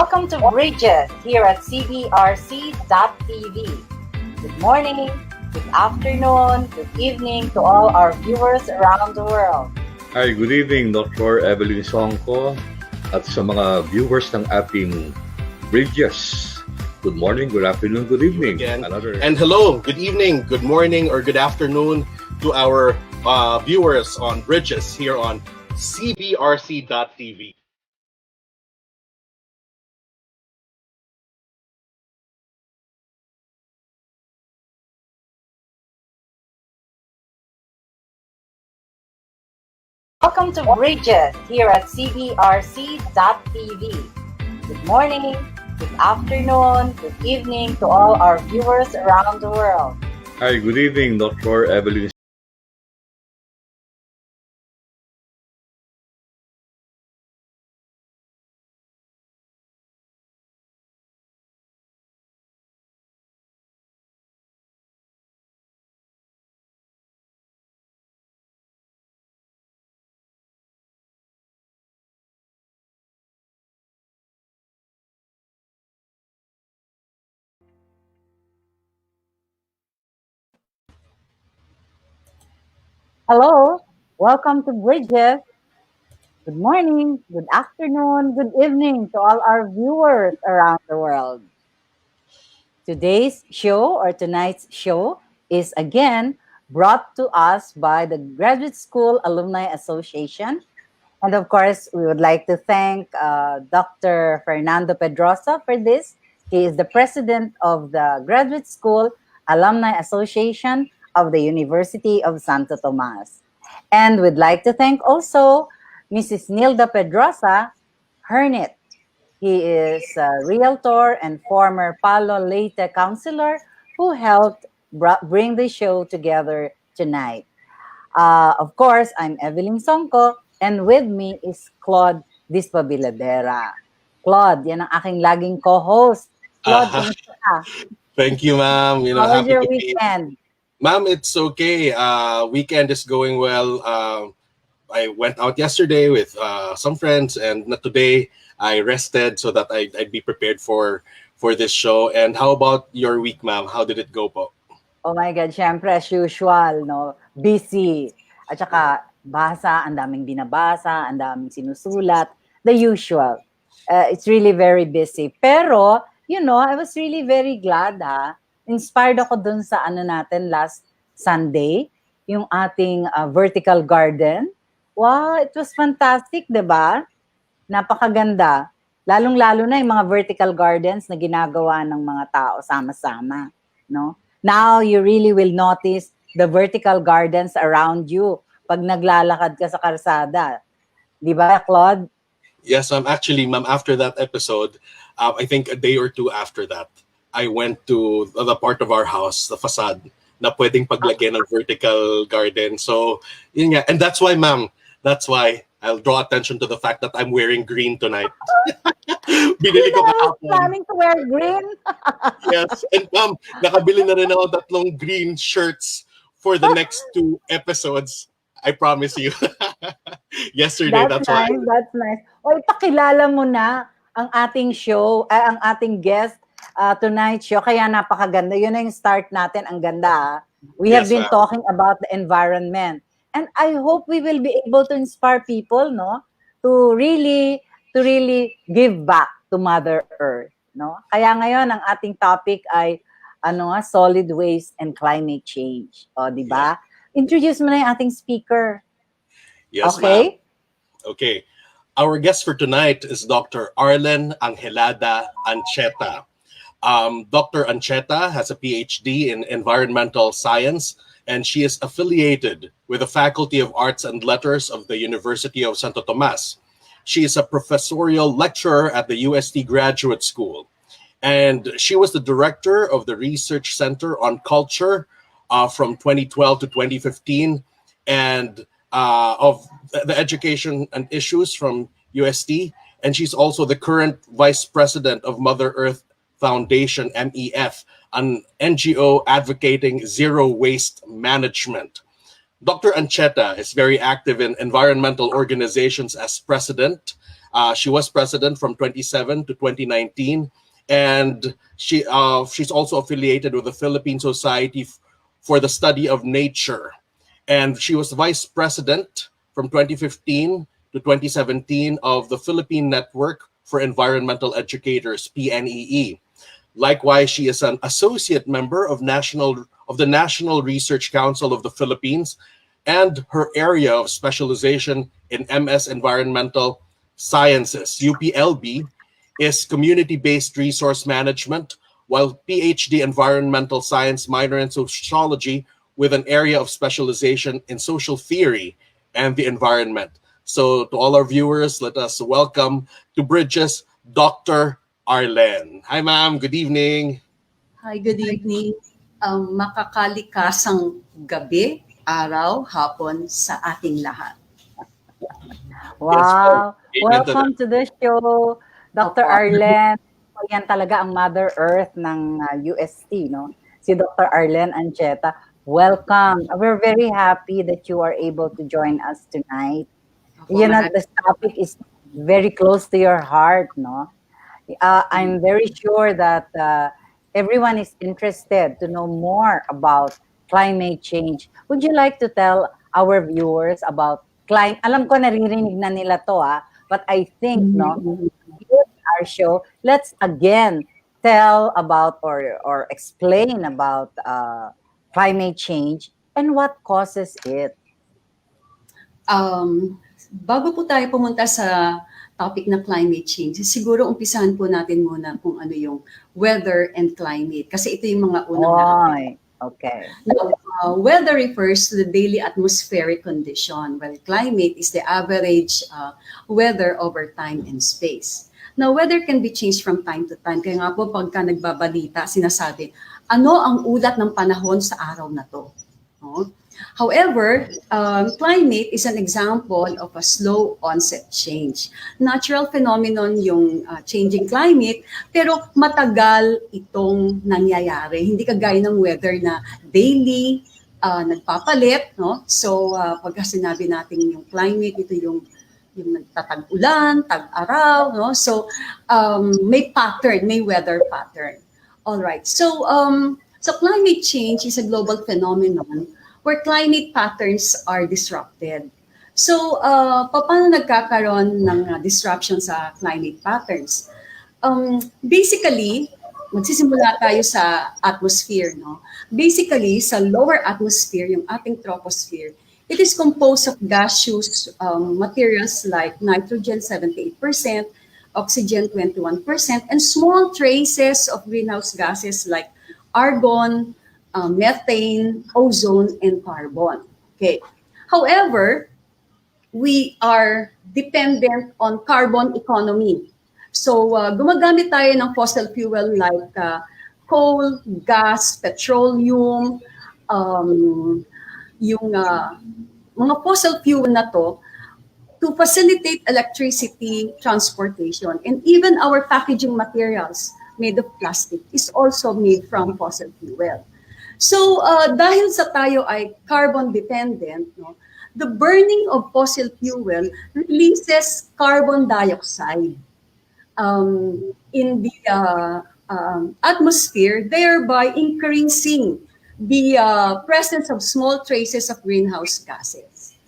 Welcome to Bridges here at cbrc.tv. Good morning, good afternoon, good evening to all our viewers around the world. Hi, good evening, Dr. Evelyn Songko at sa mga viewers ng ating Bridges. Good morning, good afternoon, good evening. Again. And hello, good evening, good morning, or good afternoon to our viewers on Bridges here on cbrc.tv. Welcome to Bridges here at cbrc.tv. Good morning, good afternoon, good evening to all our viewers around the world. Hi, good evening, Dr. Evelyn. Hello, welcome to Bridges. Good morning, good afternoon, good evening to all our viewers around the world. Today's show or tonight's show is again brought to us by the Graduate School Alumni Association. And of course, we would like to thank Dr. Fernando Pedrosa for this. He is the president of the Graduate School Alumni Association of the University of Santo Tomas. And we'd like to thank also Mrs. Nilda Pedrosa, Hermit. He is a realtor and former Palo Leyte councilor who helped bring the show together tonight. Of course, I'm Evelyn Songko, and with me is Claude Dispabiladera. Claude, yan ang aking laging co-host. Claude, kumusta ka? Thank you, ma'am. How was your weekend? Ma'am, it's okay. Weekend is going well. I went out yesterday with some friends, and today I rested so that I'd be prepared for this show. And how about your week, ma'am? How did it go po? Oh my God, syempre, as usual, no? Busy. At saka, basa, ang daming binabasa, ang daming sinusulat. The usual. It's really very busy. Pero, you know, I was really very glad, ha? Inspired ako dun sa ano natin last Sunday, yung ating vertical garden. Wow, it was fantastic, diba? Napakaganda. Lalong-lalo na yung mga vertical gardens na ginagawa ng mga tao sama-sama, no? Now, you really will notice the vertical gardens around you pag naglalakad ka sa karsada. Di ba, Claude? Yes, ma'am. Actually, ma'am, after that episode, I think a day or two after that, I went to the part of our house, the facade, na pwedeng paglagyan ng vertical garden. So, yun nga. And that's why, ma'am, I'll draw attention to the fact that I'm wearing green tonight. Binili ko kahapon. Planning to wear green? Yes. And ma'am, nakabili na rin ako 3 green shirts for the next 2 episodes. I promise you. Yesterday, that's nice, why. That's nice. O, ipakilala mo na ang ating show, ang ating guest tonight's show. Kaya napakaganda. Yun na yung start natin. Ang ganda. We have been talking about the environment. And I hope we will be able to inspire people, no, to really give back to Mother Earth, no? Kaya ngayon ang ating topic ay solid waste and climate change. O, di ba? Yeah. Introduce mo na yung ating speaker. Yes, okay? Ma'am. Okay. Our guest for tonight is Dr. Arlen Angelada Ancheta. Dr. Ancheta has a PhD in environmental science, and she is affiliated with the Faculty of Arts and Letters of the University of Santo Tomas. She is a professorial lecturer at the UST Graduate School, and she was the director of the Research Center on Culture from 2012 to 2015, and of the Education and Issues from UST, and she's also the current Vice President of Mother Earth Foundation, MEF, an NGO advocating zero waste management. Dr. Ancheta is very active in environmental organizations as president, She was president from 27 to 2019, and she's also affiliated with the Philippine Society for the Study of Nature, and she was vice president from 2015 to 2017 of the Philippine Network for Environmental Educators, PNEE. Likewise, she is an associate member of the National Research Council of the Philippines, and her area of specialization in MS Environmental Sciences, UPLB, is community-based resource management, while PhD Environmental Science minor in sociology with an area of specialization in social theory and the environment. So to all our viewers, let us welcome to Bridges, Dr. Arlen. Hi, ma'am. Good evening. Hi, good evening. Makakalikasang gabi, araw, hapon sa ating lahat. Wow. Yes, Welcome to the show, Dr. Arlen. Yan talaga ang Mother Earth ng UST, no? Si Dr. Arlen Ancheta. Welcome. We're very happy that you are able to join us tonight. You know, this topic is very close to your heart, no? I'm very sure that everyone is interested to know more about climate change. Would you like to tell our viewers about climate? Alam ko naririnig na nila to, but I think, no, our show, let's again tell about or explain about climate change and what causes it. Bago po tayo pumunta sa topic na climate change, siguro umpisahan po natin muna kung ano yung weather and climate. Kasi ito yung mga unang natin. Okay. Now, weather refers to the daily atmospheric condition, while climate is the average weather over time and space. Now, weather can be changed from time to time. Kaya nga po, pagka nagbabalita, sinasabi, ano ang ulat ng panahon sa araw na to? No? However, climate is an example of a slow onset change. Natural phenomenon yung changing climate, pero matagal itong nangyayari. Hindi kagaya ng weather na daily nagpapalit. No? So, pagka sinabi natin yung climate, ito yung nagtatag-ulan, tag-araw. No? So, may pattern, may weather pattern. All right. So climate change is a global phenomenon where climate patterns are disrupted. So, paano nagkakaroon ng disruption sa climate patterns? Basically, magsisimula tayo sa atmosphere, no? Basically, sa lower atmosphere, yung ating troposphere, it is composed of gaseous materials like nitrogen 78%, oxygen 21%, and small traces of greenhouse gases like argon, methane, ozone, and carbon. Okay. However, we are dependent on carbon economy. So, gumagamit tayo ng fossil fuel like coal, gas, petroleum, yung mga fossil fuel na to facilitate electricity transportation. And even our packaging materials made of plastic is also made from fossil fuel. So, dahil sa tayo ay carbon dependent, no, the burning of fossil fuel releases carbon dioxide in the atmosphere, thereby increasing the presence of small traces of greenhouse gases.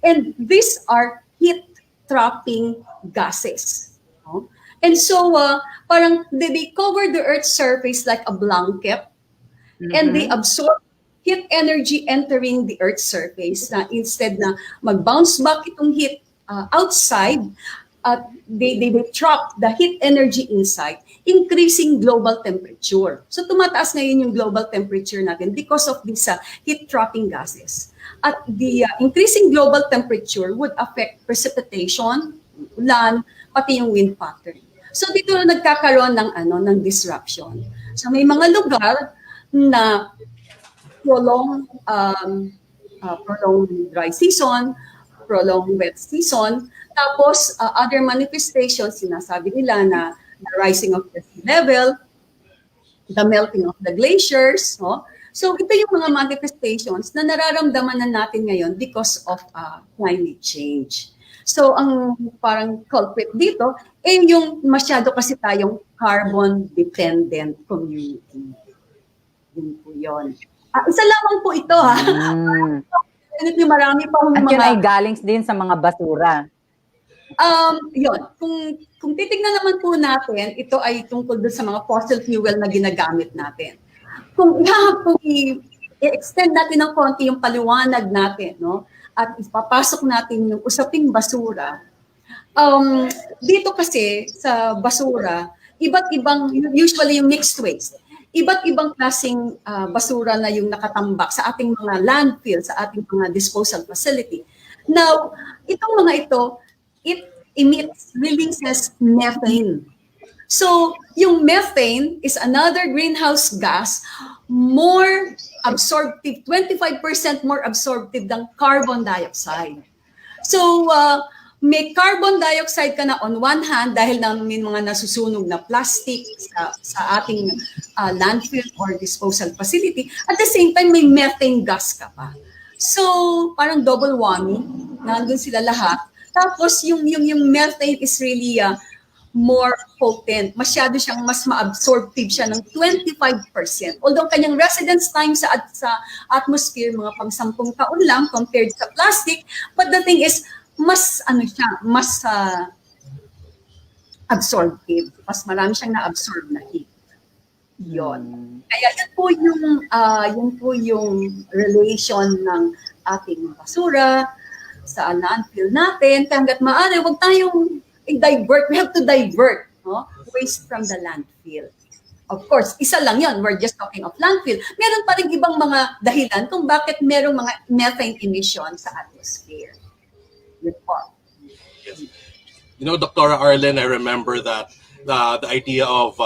And these are heat-trapping gases. No? And so, parang they cover the Earth's surface like a blanket, and they absorb heat energy entering the Earth's surface. Instead na mag-bounce back itong heat outside, they trap the heat energy inside, increasing global temperature. So tumataas ngayon yung global temperature natin because of these heat-trapping gases. At the increasing global temperature would affect precipitation, ulan, pati yung wind pattern. So dito nagkakaroon ng disruption. So may mga lugar na prolonged dry season, prolonged wet season, tapos other manifestations, sinasabi nila na the rising of the sea level, the melting of the glaciers. No? So ito yung mga manifestations na nararamdaman na natin ngayon because of climate change. So, ang parang culprit dito, yung masyado kasi tayong carbon-dependent community. Yun po yun. Isa lamang po ito, ha? Mm. Definitely marami pang At yun mga... ay galing din sa mga basura. Yun, kung titignan naman po natin, ito ay tungkol doon sa mga fossil fuel na ginagamit natin. Kung i-extend natin ng konti yung paliwanag natin, no? At ipapasok natin yung usaping basura, dito kasi sa basura, iba't ibang, usually yung mixed waste, iba't ibang klaseng basura na yung nakatambak sa ating mga landfill, sa ating mga disposal facility. Now, itong mga ito, it releases methane. So, yung methane is another greenhouse gas, more absorptive, 25% more absorptive than carbon dioxide. So, may carbon dioxide ka na on one hand dahil na may mga nasusunog na plastic sa ating landfill or disposal facility. At the same time, may methane gas ka pa. So, parang double whammy, nandun sila lahat. Tapos, yung methane is really more potent. Masyado siyang mas ma-absorptive siya ng 25%. Although kanyang residence time sa atmosphere, mga pang 10 taon lang compared sa plastic, but the thing is, mas absorptive. Mas marami siyang na-absorb na heat. Yun. Kaya yun po yung relation ng ating basura sa landfill natin. Hanggat maaari, huwag tayong i-divert. We have to divert waste from the landfill. Of course, isa lang yun. We're just talking of landfill. Meron pa rin ibang mga dahilan kung bakit merong mga methane emission sa atmosphere. Yun po. Yes. You know, Dr. Arlen, I remember that the idea of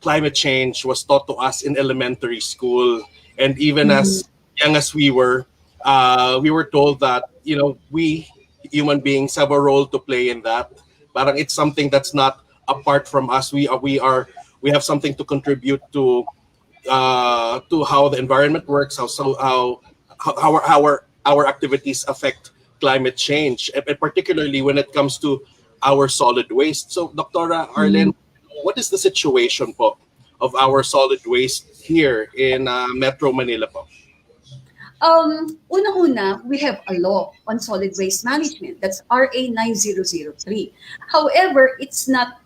climate change was taught to us in elementary school, and even as young as we were told that, you know, we human beings have a role to play in that. Parang it's something that's not apart from us. We have something to contribute to how the environment works, how our activities affect climate change, and particularly when it comes to our solid waste. So, Dr. Arlen, what is the situation po of our solid waste here in Metro Manila po? Una-una, we have a law on solid waste management. That's RA 9003. However, it's not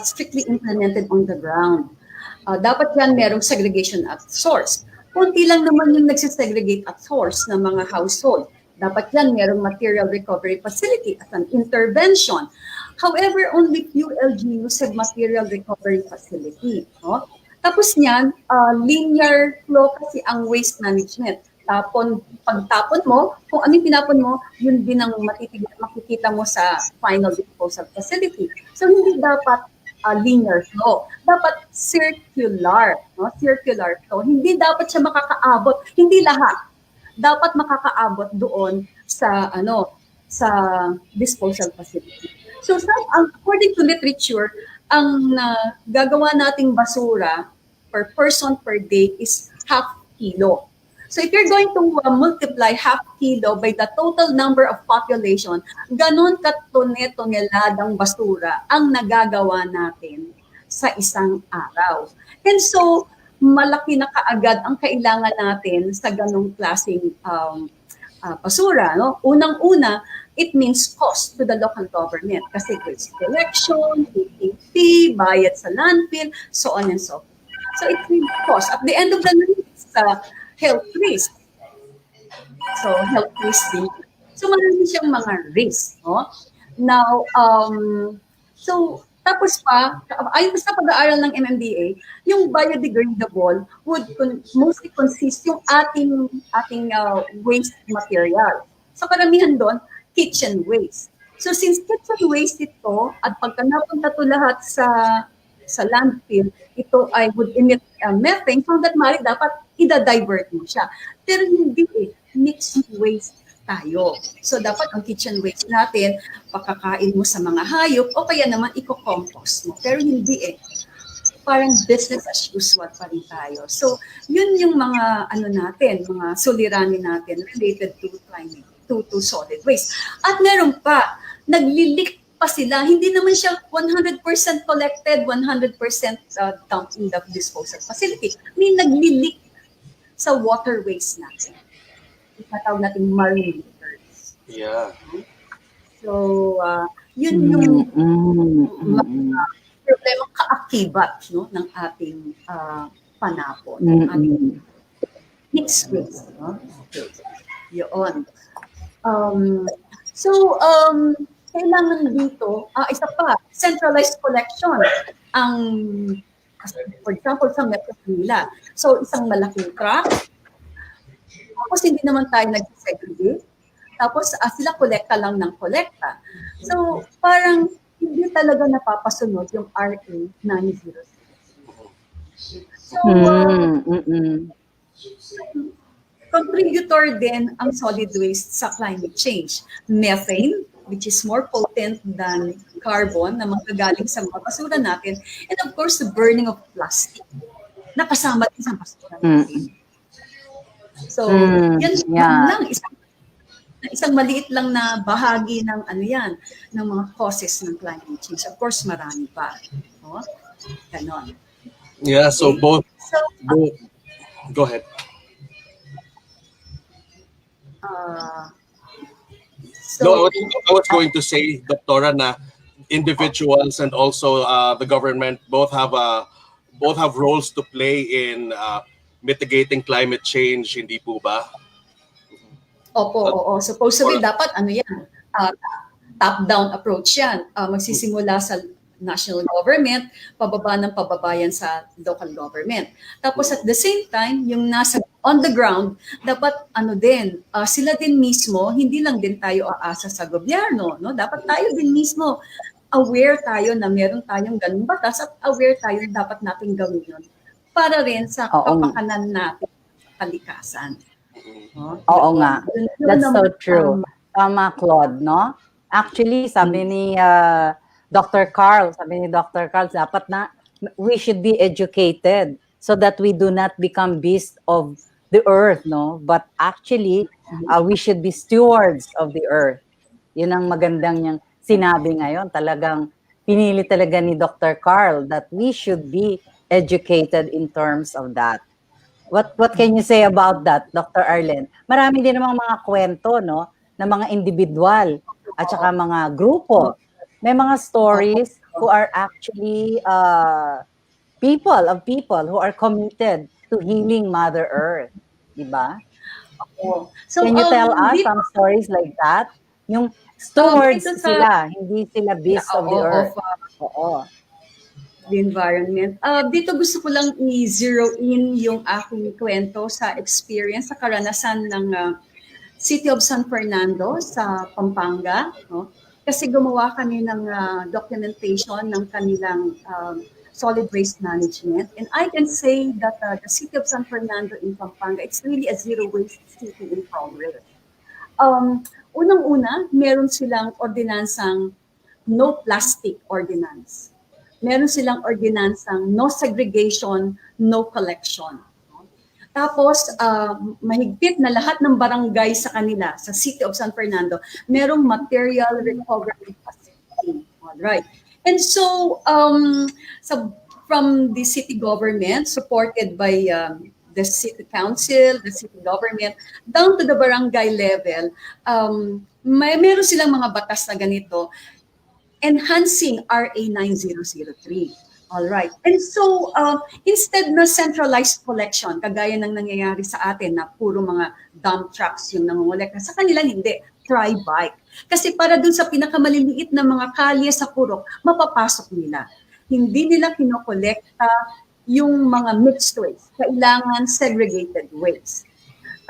strictly implemented on the ground. Dapat yan merong segregation at source. Kunti lang naman yung nagsisegregate at source ng mga household. Dapat yan merong material recovery facility as an intervention. However, only few LGUs have material recovery facility. No? Tapos niyan, linear flow kasi ang waste management. Pagtapon mo, kung ano yung tinapon mo, yun din ang makikita mo sa final disposal facility. So, hindi dapat linear flow. Dapat circular. No? Circular flow. Hindi dapat siya makakaabot. Hindi lahat. Dapat makakaabot doon sa disposal facility. So, according to literature, ang gagawa nating basura per person per day is half kilo. So if you're going to multiply half kilo by the total number of population, ganun toneladang basura ang nagagawa natin sa isang araw. And so, malaki na kaagad ang kailangan natin sa ganung klaseng basura. No? Unang-una, it means cost to the local government kasi waste collection, PPP, bayad sa landfill, so on and so forth. So it means cost. At the end of the day, it's health risk. So, health risk din. So, marami siyang mga risk. No? Now, tapos pa, ayon sa pag-aaral ng MMDA, yung biodegradable would mostly consist yung ating waste material. So, karamihan doon, kitchen waste. So, since kitchen waste ito, at pagka napunta to lahat sa landfill, ito ay would emit methane, so that mali dapat ida-divert mo siya. Pero hindi mixed waste tayo. So dapat ang kitchen waste natin, pakakain mo sa mga hayop o kaya naman i-compost mo. Pero hindi parang business as usual pa rin tayo. So yun yung mga natin, mga suliranin natin related to to solid waste. At meron pa, naglilik pa sila. Hindi naman siya 100% collected, 100% dumped in the disposal facility. May naglilik sa waterways natin. Itatawag natin marine litters. Yeah. So, yun yung problema kaakibat, no, ng ating panapon, ng ating mixed waste. No? Yun. Kailangan dito, isa pa, centralized collection. For example, sa Metro Manila. So, isang malaking truck. Tapos, hindi naman tayo nag-segregate. Tapos, sila kolekta lang ng kolekta. So, parang hindi talaga napapasunod yung RA 906. So, contributor din ang solid waste sa climate change. Methane, which is more potent than carbon na manggagaling sa mga basura natin. And of course, the burning of plastic. Nakasama din sa basura natin. So, yan lang. Isang maliit lang na bahagi ng ng mga causes ng climate change. Of course, marami pa. No? Ganon. Yeah, so both go ahead. No, I was going to say, Doctora, na individuals and also the government both have roles to play in mitigating climate change, hindi po ba? Oo. Supposedly, dapat top-down approach yan. Magsisimula sa national government, pababa ng pababayan sa local government. Tapos at the same time, yung nasa on the ground, dapat sila din mismo, hindi lang din tayo aasa sa gobyerno, no? Dapat tayo din mismo aware tayo na meron tayong ganung batas at aware tayo na dapat nating gawin yun para rin sa kapakanan natin sa kalikasan. No? Oo nga. That's so true. Tama, Claude, no? Actually, sabi ni Dr. Carl, dapat na we should be educated so that we do not become beasts of the earth, no? But actually, we should be stewards of the earth. Yun ang magandang niyang sinabi ngayon. Talagang pinili talaga ni Dr. Carl that we should be educated in terms of that. What can you say about that, Dr. Arlen? Marami din namang mga kwento, no? Na mga individual at saka mga grupo. May mga stories who are actually people who are committed to healing Mother Earth. Diba? So, can you tell us some stories like that? Yung stewards sila, hindi sila beasts of the earth. The environment. Dito gusto ko lang i-zero in yung aking kwento sa experience, sa karanasan ng City of San Fernando sa Pampanga. No? Kasi gumawa kami ng documentation ng kanilang solid waste management. And I can say that the City of San Fernando in Pampanga, it's really a zero waste city in progress. Unang-una, meron silang ordinansang no plastic ordinance. Meron silang ordinansang no segregation, no collection. Tapos, mahigpit na lahat ng barangay sa kanila, sa City of San Fernando, merong material recovery facility. All right. And so, from the city government, supported by the city council, the city government, down to the barangay level, meron silang mga batas na ganito, enhancing RA 9003. All right. And so, instead na centralized collection, kagaya ng nangyayari sa atin na puro mga dump trucks yung nangongolekta, sa kanila hindi, tri-bike. Kasi para dun sa pinakamaliliit na mga kalye sa purok, mapapasok nila. Hindi nila kinokolekta yung mga mixed waste. Kailangan segregated waste.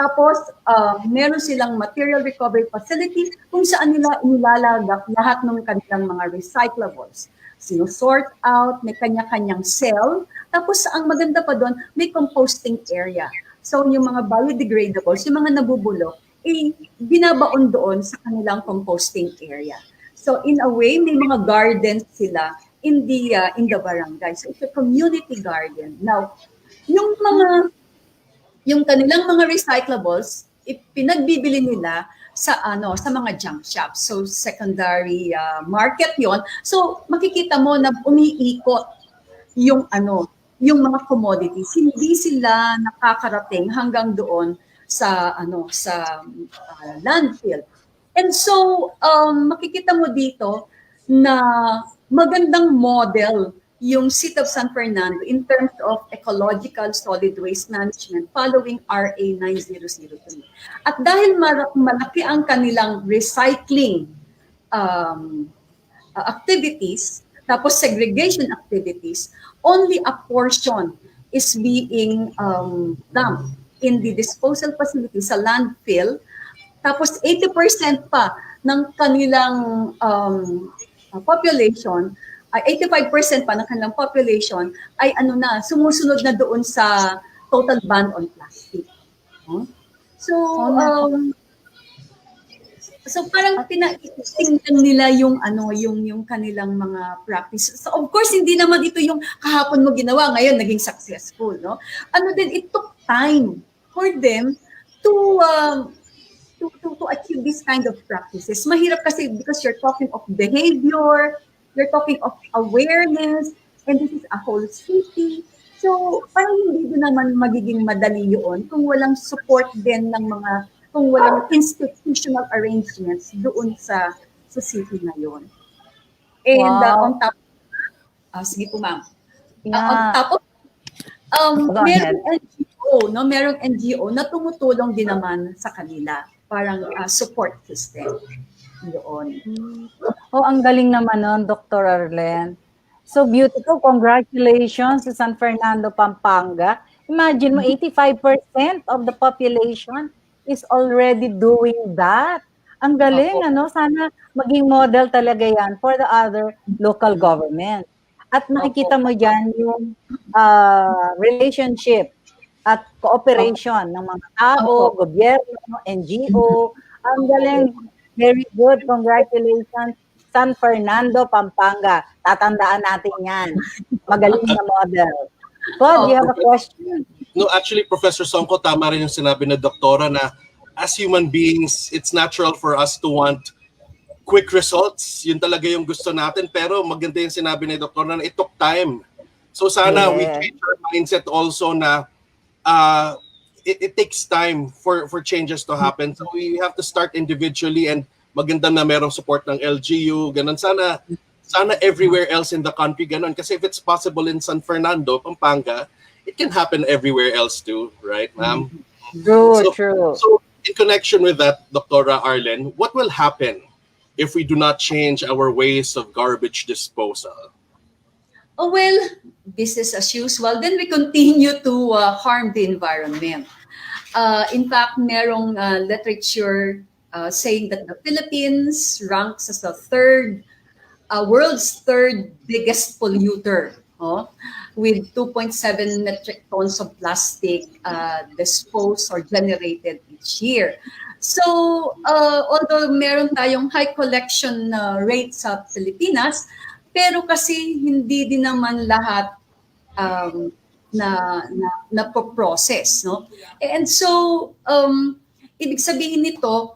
Tapos, meron silang material recovery facility kung saan nila inilalagak lahat ng kanilang mga recyclables. Sinusort out, may kanya-kanyang cell. Tapos, ang maganda pa doon, may composting area. So, yung mga biodegradables, yung mga nabubulok, binabaon doon sa kanilang composting area. So, in a way, may mga gardens sila in the barangay. So, it's a community garden. Now, yung kanilang mga recyclables, pinagbibili nila sa mga junk shops. So secondary market 'yon. So makikita mo na umiikot yung mga commodities. Hindi sila nakakarating hanggang doon sa landfill. And so makikita mo dito na magandang model yung City of San Fernando in terms of ecological solid waste management following RA 9003. At dahil malaki ang kanilang recycling activities, tapos segregation activities, only a portion is being dumped in the disposal facility sa landfill. Tapos 80% pa ng kanilang population, ay 85% pa ng kanilang population ay sumusunod na doon sa total ban on plastic. So, so parang tingnan nila yung kanilang mga practice. So of course hindi naman ito yung kahapon mo ginawa, ngayon naging successful, no? It took time for them to achieve this kind of practices. Mahirap kasi because you're talking of behavior, you're talking of awareness, and this is a whole city. So, parang hindi din naman magiging madali yun kung walang support din kung walang institutional arrangements doon sa city na yun. And on top, sige po ma'am. On top of, merong NGO na tumutulong din naman sa kanila. Parang support system. Yun. Ang galing naman nun, Dr. Arlen. So beautiful. Congratulations sa San Fernando, Pampanga. Imagine mo, 85% of the population is already doing that. Ang galing, Sana maging model talaga yan for the other local government. At nakikita mo dyan yung relationship at cooperation ng mga tao, gobyerno, NGO. Ang galing. Very good. Congratulations, San Fernando, Pampanga. Tatandaan natin yan. Magaling na model. God, you have a question? No, actually, Professor Songko, tama rin yung sinabi na doktora na as human beings, it's natural for us to want quick results. Yun talaga yung gusto natin. Pero maganda yung sinabi ni doktora na it took time. So sana we change our mindset also na it takes time for changes to happen. So we have to start individually, and maganda na merong support ng LGU. Ganun sana everywhere else in the country ganun. Kasi if it's possible in San Fernando, Pampanga, it can happen everywhere else too, right, ma'am? True. So in connection with that, Dr. Arlen, what will happen if we do not change our ways of garbage disposal? Well, business as usual. Then we continue to harm the environment. In fact, merong literature saying that the Philippines ranks as the world's third biggest polluter, with 2.7 metric tons of plastic disposed or generated each year. So, although meron tayong high collection rate sa Pilipinas, pero kasi hindi din naman lahat na process, no? And so ibig sabihin nito,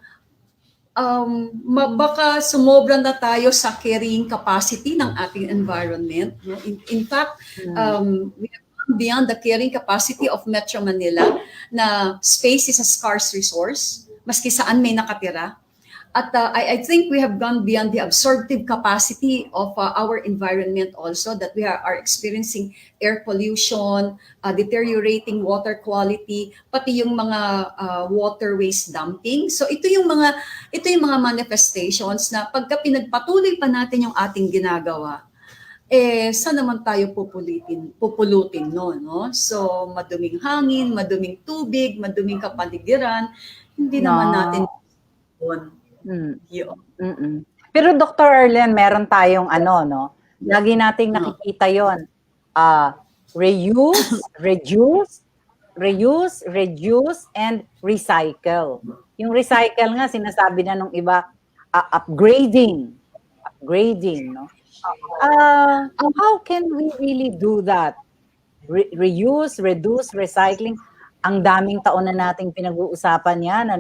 baka sumobra na tayo sa carrying capacity ng ating environment, no? In fact, we have gone beyond the carrying capacity of Metro Manila, na space is a scarce resource maski saan may nakatira. At I think we have gone beyond the absorptive capacity of our environment also, that we are experiencing air pollution, deteriorating water quality, pati yung mga water waste dumping. So ito yung mga manifestations na pagka pinagpatuloy pa natin yung ating ginagawa, saan naman tayo pupulutin no? So maduming hangin, maduming tubig, maduming kapaligiran, hindi naman natin yun. Pero Dr. Arlen, meron tayong lagi nating nakikita yon. Reuse, and recycle. Yung recycle nga, sinasabi na nung iba, upgrading, no? How can we really do that? Reuse, reduce, recycling. Ang daming taon na nating pinag-uusapan yan,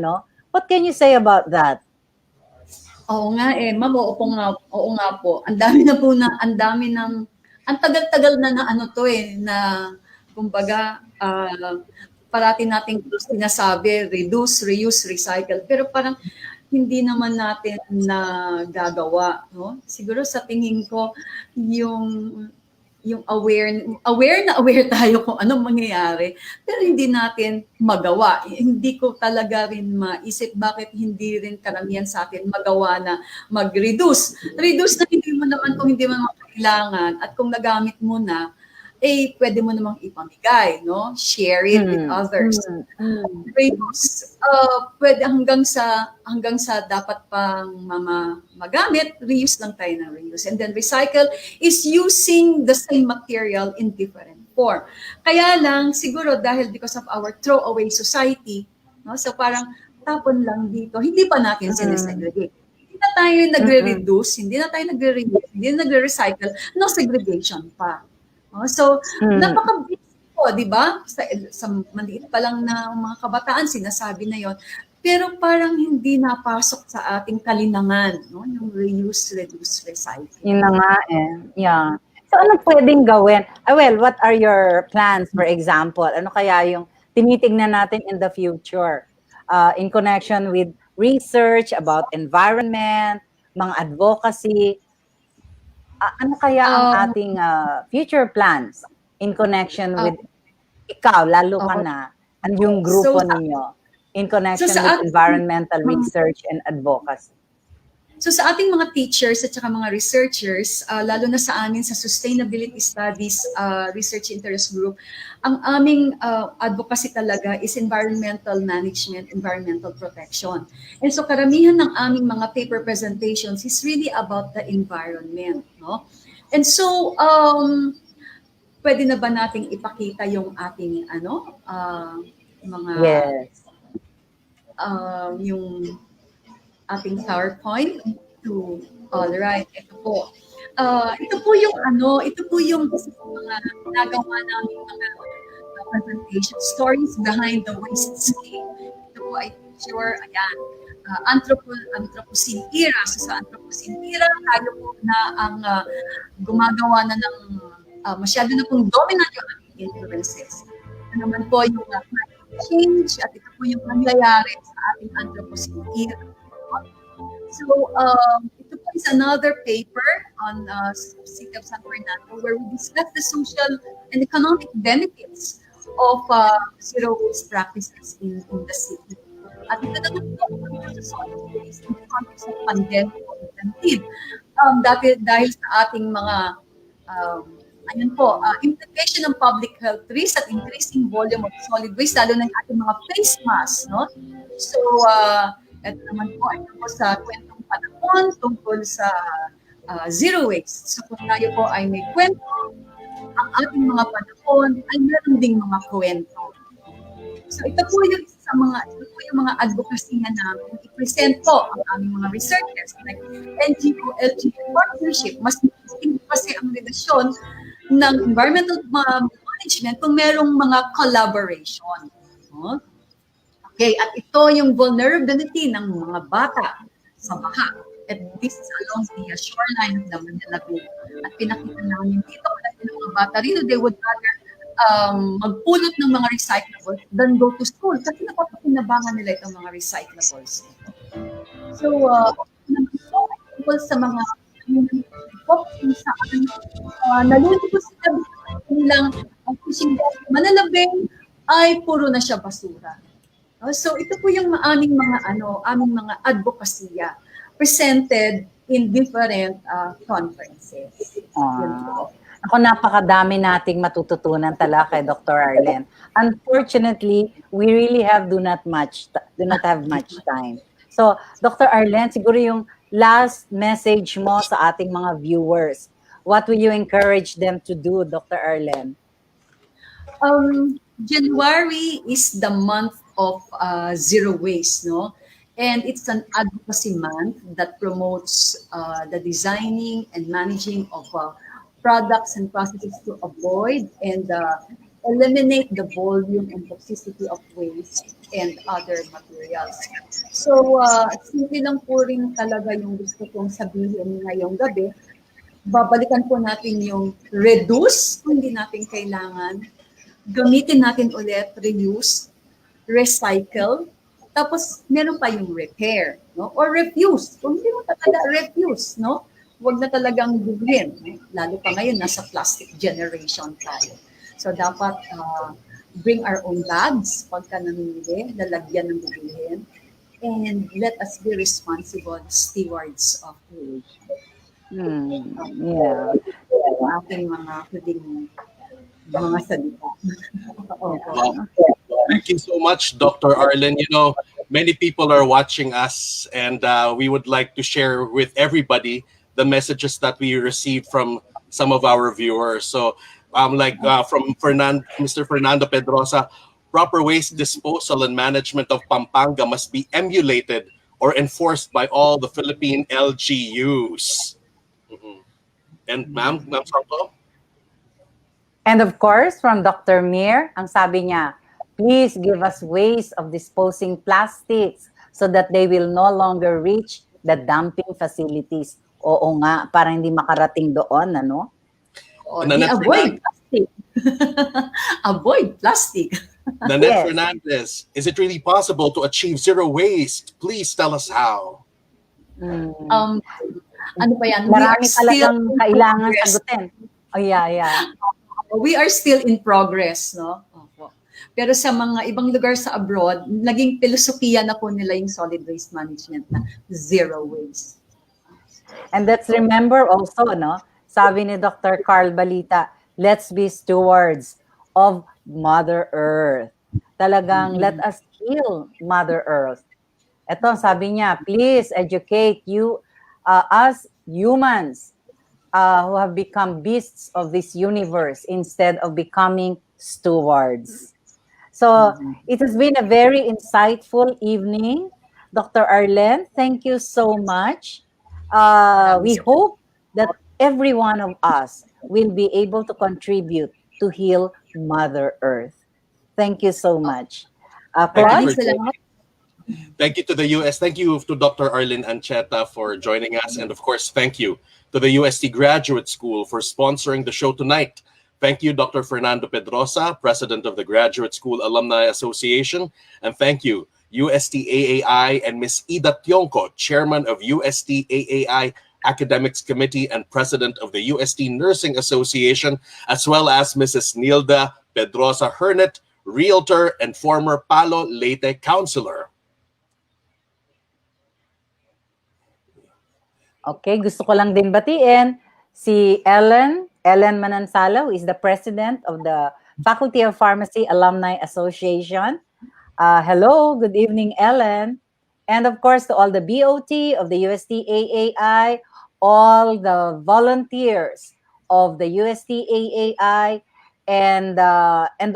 What can you say about that? Oo nga eh, ma'am, oo nga po. Ang dami na po ang dami ng, ang tagal-tagal na ano to eh, na kumbaga, parati nating sinasabi, reduce, reuse, recycle. Pero parang hindi naman natin nagagawa, no? Siguro sa tingin ko, yung aware tayo kung anong mangyayari, pero hindi natin magawa. Hindi ko talaga rin maisip bakit hindi rin karamihan sa atin magawa na mag-reduce. Reduce na hindi mo naman kung hindi mo naman kailangan at kung nagamit mo na, eh, pwede mo namang ipamigay, no? Share it with others. Reduce, pwede hanggang sa dapat pang magamit, reuse lang tayo ng reuse. And then recycle is using the same material in different form. Kaya lang, siguro dahil because of our throwaway society, no? So parang tapon lang dito, hindi pa natin sinesegregate. Hindi na tayo nagre-reduce, hindi na tayo nagre-reuse, hindi na nagre-recycle, no segregation pa. So, napaka-busy po, di ba? Sa maliit pa lang na mga kabataan, sinasabi na yon. Pero parang hindi napasok sa ating kalinangan, no? Yung reuse, reduce, recycle. Yun na nga eh. Yeah. So, ano pwedeng gawin? Well, what are your plans, for example? Ano kaya yung tinitignan natin in the future in connection with research about environment, mga advocacy? Ano kaya ang ating future plans in connection with ikaw, lalo ka na, and yung grupo ninyo in connection with environmental research and advocacy? So sa ating mga teachers at saka mga researchers, lalo na sa amin sa Sustainability Studies Research Interest Group, ang aming advocacy talaga is environmental management, environmental protection. And so karamihan ng aming mga paper presentations is really about the environment, no? And so pwede na ba nating ipakita yung ating mga yung ating PowerPoint to all right, ito po. Ito po yung mga nagawa namin mga presentation stories behind the waste scheme. Ito po ay picture, ayan. Anthropocene era. So sa Anthropocene era, tayo po na ang gumagawa na ng masyado na pong dominant yung ating influences. Ito naman po yung climate change at ito po yung nangyayari sa ating Anthropocene era. So, ito po is another paper on City of San Fernando where we discuss the social and economic benefits of zero waste practices in the city. At ito naman po sa solid waste in the context of pandemic COVID-19. Dahil sa ating mga implication ng public health risk at increasing volume of solid waste, lalo na yung ating mga face masks, no? So, ito naman po ay tungkol sa kwentong panahon, tungkol sa zero waste. So kung tayo po ay may kwento, ang ating mga panahon ay meron ding mga kwento. So ito po yung mga advocacy na namin. I-present po ang aming mga researchers like NGO-LGU partnership. Mas magiging kasi ang relasyon ng environmental management kung merong mga collaboration. No? Okay, at ito yung vulnerability ng mga bata sa baha. At this is along the shoreline of the Manila Bay. At pinakita namin dito kasi ng mga bata rito, they would rather magpulot ng mga recyclables than go to school kasi napapakinabangan nila itong mga recyclables. So, tungkol sa mga nalulubos sila nilang fishing Manalabeng ay puro na siya basura. So ito po yung aming mga advokasya presented in different conferences. Ako, napakadami nating matututunan talaga kay Dr. Arlen. Unfortunately, we really do not have much time. So, Dr. Arlen, siguro yung last message mo sa ating mga viewers. What will you encourage them to do, Dr. Arlen? January is the month of zero waste, no? And it's an advocacy month that promotes the designing and managing of products and processes to avoid and eliminate the volume and toxicity of waste and other materials. So, simple lang po rin talaga yung gusto kong sabihin ngayong gabi. Babalikan po natin yung reduce kung hindi natin kailangan. Gamitin natin ulit, reuse, recycle, tapos meron pa yung repair, no? Or refuse. Kung hindi mo talaga refuse, no? Huwag na talagang gugulin. No? Lalo pa ngayon, nasa plastic generation tayo. So dapat bring our own bags pagka namimili, lalagyan ng bibilhin, and let us be responsible stewards of food. Yeah. Aking mga huling mga salita. Wow. Thank you so much, Dr. Arlen. You know, many people are watching us, and we would like to share with everybody the messages that we received from some of our viewers. So, from Mr. Fernando Pedrosa, proper waste disposal and management of Pampanga must be emulated or enforced by all the Philippine LGUs. And Ma'am Santo? And of course, from Dr. Mir, ang sabi niya, please give us ways of disposing plastics so that they will no longer reach the dumping facilities. Oo nga, para hindi makarating doon, ano? Avoid plastic. Avoid plastic. Nanette Yes. Fernandez, is it really possible to achieve zero waste? Please tell us how. Ano pa yan? Marami talagang kailangan progress. sagutin. Oh, yeah. We are still in progress, no? Opo. Pero sa mga ibang lugar sa abroad, naging filosofiya na po nila yung solid waste management na zero waste. And let's remember also, no? Sabi ni Dr. Carl Balita, let's be stewards of Mother Earth. Talagang let us heal Mother Earth. Ito, sabi niya, please educate us humans who have become beasts of this universe instead of becoming stewards. So it has been a very insightful evening. Dr. Arlen, thank you so much. We hope that every one of us will be able to contribute to heal Mother Earth. Thank you so much. Thank you, Claude? Thank you to the US. Thank you to Dr. Arlen Ancheta for joining us. And of course, thank you to the UST Graduate School for sponsoring the show tonight. Thank you, Dr. Fernando Pedrosa, President of the Graduate School Alumni Association. And thank you, USTAAI and Ms. Ida Tionco, Chairman of USTAAI Academics Committee and President of the UST Nursing Association, as well as Mrs. Nilda Pedrosa Hernet, Realtor and former Palo Leyte Councilor. Okay, gusto ko lang din batiin si Ellen Manansala, who is the President of the Faculty of Pharmacy Alumni Association. Hello, good evening, Ellen. And of course, to all the BOT of the USTAAI, all the volunteers of the USTAAI, and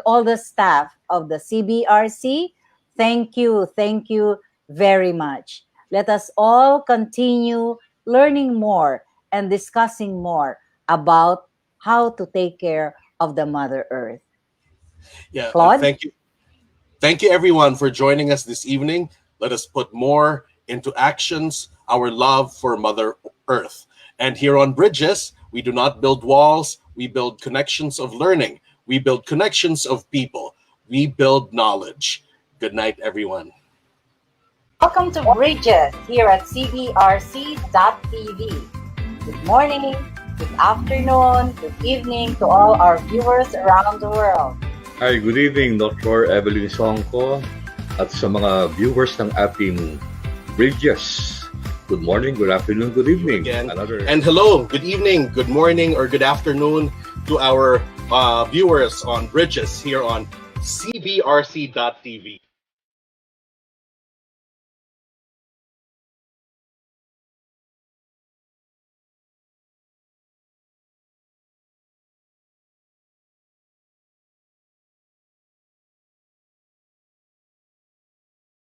all the staff of the CBRC, thank you very much. Let us all continue learning more and discussing more about how to take care of the Mother Earth. Yeah, Claude? thank you. Thank you, everyone, for joining us this evening. Let us put more into actions our love for Mother Earth. And here on Bridges, we do not build walls. We build connections of learning. We build connections of people. We build knowledge. Good night, everyone. Welcome to Bridges here at cbrc.tv. Good morning, good afternoon, good evening to all our viewers around the world. Hi, good evening, Dr. Evelyn Songko at sa mga viewers ng ating Bridges. Good morning, good afternoon, good evening. Again. And hello, good evening, good morning, or good afternoon to our viewers on Bridges here on cbrc.tv.